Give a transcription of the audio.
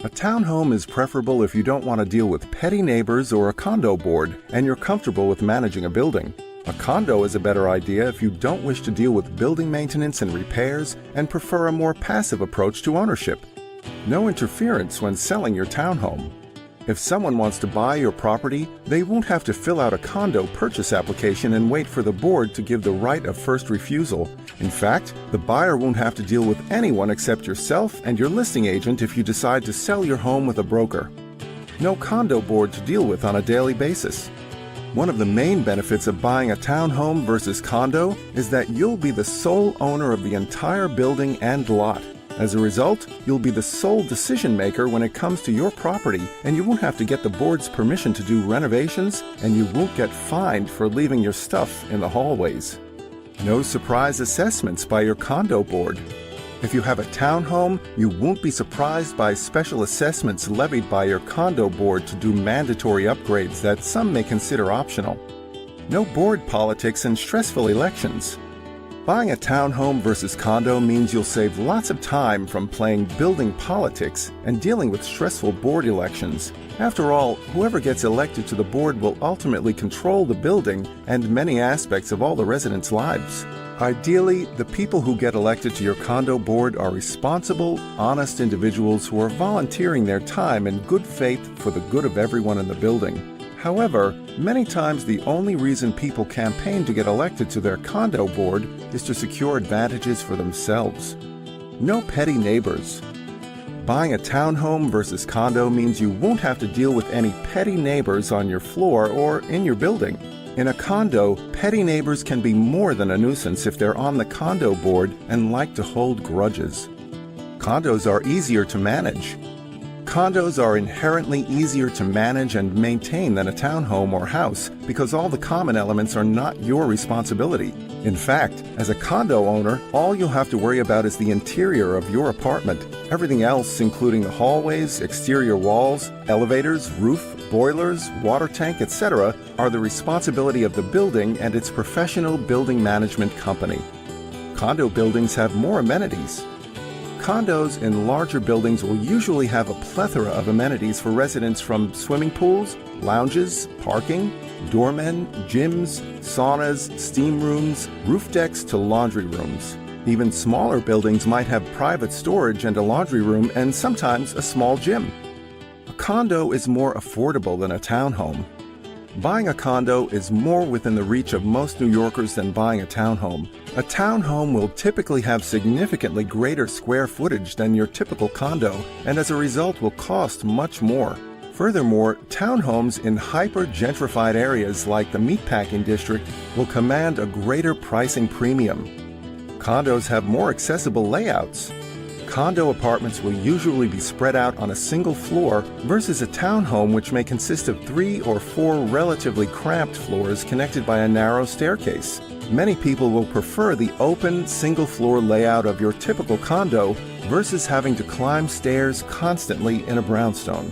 A townhome is preferable if you don't want to deal with petty neighbors or a condo board and you're comfortable with managing a building. A condo is a better idea if you don't wish to deal with building maintenance and repairs and prefer a more passive approach to ownership. No interference when selling your townhome. If someone wants to buy your property, they won't have to fill out a condo purchase application and wait for the board to give the right of first refusal. In fact, the buyer won't have to deal with anyone except yourself and your listing agent if you decide to sell your home with a broker. No condo board to deal with on a daily basis. One of the main benefits of buying a townhome versus condo is that you'll be the sole owner of the entire building and lot. As a result, you'll be the sole decision maker when it comes to your property, and you won't have to get the board's permission to do renovations, and you won't get fined for leaving your stuff in the hallways. No surprise assessments by your condo board. If you have a townhome, you won't be surprised by special assessments levied by your condo board to do mandatory upgrades that some may consider optional. No board politics and stressful elections. Buying a townhome versus condo means you'll save lots of time from playing building politics and dealing with stressful board elections. After all, whoever gets elected to the board will ultimately control the building and many aspects of all the residents' lives. Ideally, the people who get elected to your condo board are responsible, honest individuals who are volunteering their time in good faith for the good of everyone in the building. However, many times the only reason people campaign to get elected to their condo board is to secure advantages for themselves. No petty neighbors. Buying a townhome versus condo means you won't have to deal with any petty neighbors on your floor or in your building. In a condo, petty neighbors can be more than a nuisance if they're on the condo board and like to hold grudges. Condos are easier to manage. Condos are inherently easier to manage and maintain than a townhome or house because all the common elements are not your responsibility. In fact, as a condo owner, all you'll have to worry about is the interior of your apartment. Everything else, including the hallways, exterior walls, elevators, roof, boilers, water tank, etc., are the responsibility of the building and its professional building management company. Condo buildings have more amenities. Condos in larger buildings will usually have a plethora of amenities for residents, from swimming pools, lounges, parking, doormen, gyms, saunas, steam rooms, roof decks to laundry rooms. Even smaller buildings might have private storage and a laundry room and sometimes a small gym. A condo is more affordable than a townhome. Buying a condo is more within the reach of most New Yorkers than buying a townhome. A townhome will typically have significantly greater square footage than your typical condo, and as a result will cost much more. Furthermore, townhomes in hyper-gentrified areas like the meatpacking district will command a greater pricing premium. Condos have more accessible layouts. Condo apartments will usually be spread out on a single floor versus a townhome, which may consist of 3 or 4 relatively cramped floors connected by a narrow staircase. Many people will prefer the open, single-floor layout of your typical condo versus having to climb stairs constantly in a brownstone.